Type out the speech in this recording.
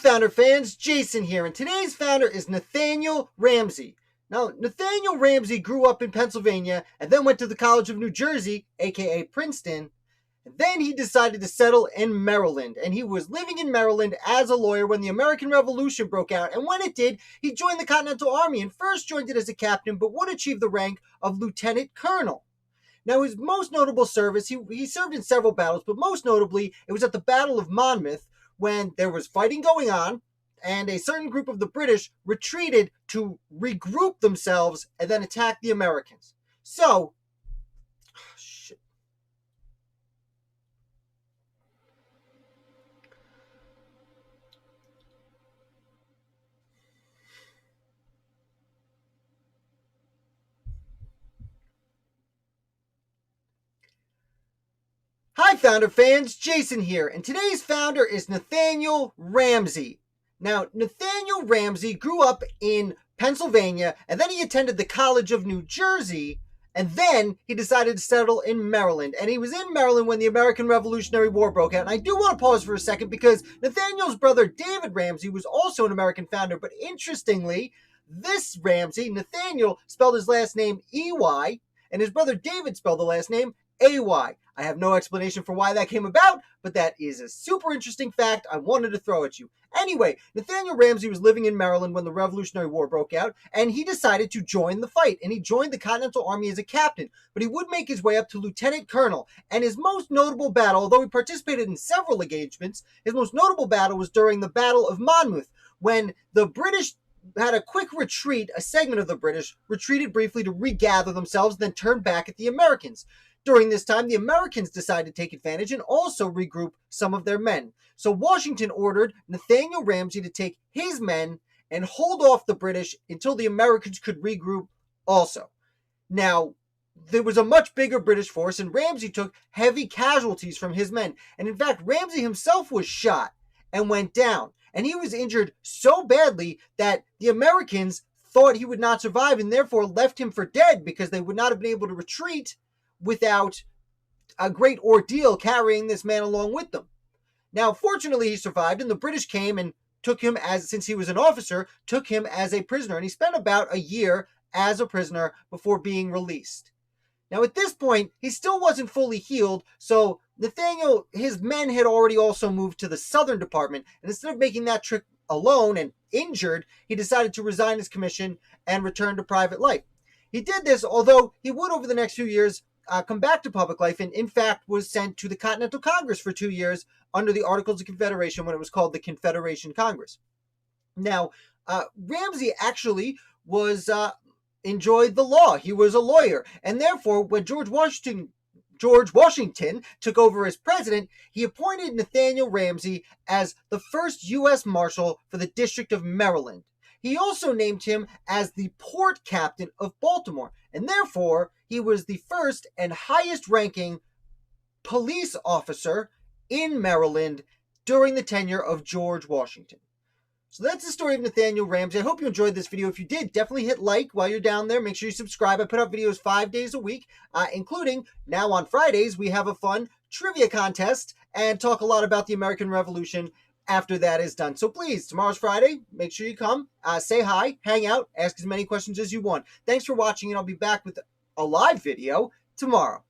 Founder fans, Jason here, and today's founder is Nathaniel Ramsey. Now, Nathaniel Ramsey grew up in Pennsylvania and then went to the College of New Jersey, aka Princeton, and then he decided to settle in Maryland, and he was living in Maryland as a lawyer when the American Revolution broke out, and when it did, he joined the Continental Army and first joined it as a captain, but would achieve the rank of lieutenant colonel. Now, his most notable service, he served in several battles, but most notably, it was at the Battle of Monmouth when there was fighting going on, and a certain group of the British retreated to regroup themselves and then attack the Americans. So, shit. Hi, Founder fans, Jason here, and today's founder is Nathaniel Ramsey. Now, Nathaniel Ramsey grew up in Pennsylvania, and then he attended the College of New Jersey, and then he decided to settle in Maryland. And he was in Maryland when the American Revolutionary War broke out. And I do want to pause for a second because Nathaniel's brother David Ramsey was also an American founder, but interestingly, this Ramsey, Nathaniel, spelled his last name E-Y, and his brother David spelled the last name A-Y. I have no explanation for why that came about, but that is a super interesting fact I wanted to throw at you. Anyway, Nathaniel Ramsey was living in Maryland when the Revolutionary War broke out, and he decided to join the fight, and he joined the Continental Army as a captain, but he would make his way up to lieutenant colonel, and his most notable battle, although he participated in several engagements, his most notable battle was during the Battle of Monmouth, when the British had a quick retreat. A segment of the British retreated briefly to regather themselves, then turned back at the Americans. During this time, the Americans decided to take advantage and also regroup some of their men. So Washington ordered Nathaniel Ramsey to take his men and hold off the British until the Americans could regroup also. Now, there was a much bigger British force, and Ramsey took heavy casualties from his men. And in fact, Ramsey himself was shot and went down. And he was injured so badly that the Americans thought he would not survive and therefore left him for dead because they would not have been able to retreat without a great ordeal carrying this man along with them. Now, fortunately, he survived, and the British came and took him since he was an officer, took him as a prisoner, and he spent about a year as a prisoner before being released. Now, at this point, he still wasn't fully healed, so Nathaniel, his men had already also moved to the Southern Department, and instead of making that trip alone and injured, he decided to resign his commission and return to private life. He did this, although he would, over the next few years, come back to public life, and in fact was sent to the Continental Congress for 2 years under the Articles of Confederation when it was called the Confederation Congress. Now, Ramsey actually enjoyed the law. He was a lawyer, and therefore when George Washington took over as president, he appointed Nathaniel Ramsey as the first U.S. Marshal for the District of Maryland. He also named him as the port captain of Baltimore, and therefore he was the first and highest ranking police officer in Maryland during the tenure of George Washington. So that's the story of Nathaniel Ramsey. I hope you enjoyed this video. If you did, definitely hit like while you're down there. Make sure you subscribe. I put out videos 5 days a week, including now on Fridays, we have a fun trivia contest and talk a lot about the American Revolution after that is done. So please, tomorrow's Friday. Make sure you come, say hi, hang out, ask as many questions as you want. Thanks for watching, and I'll be back with a live video tomorrow.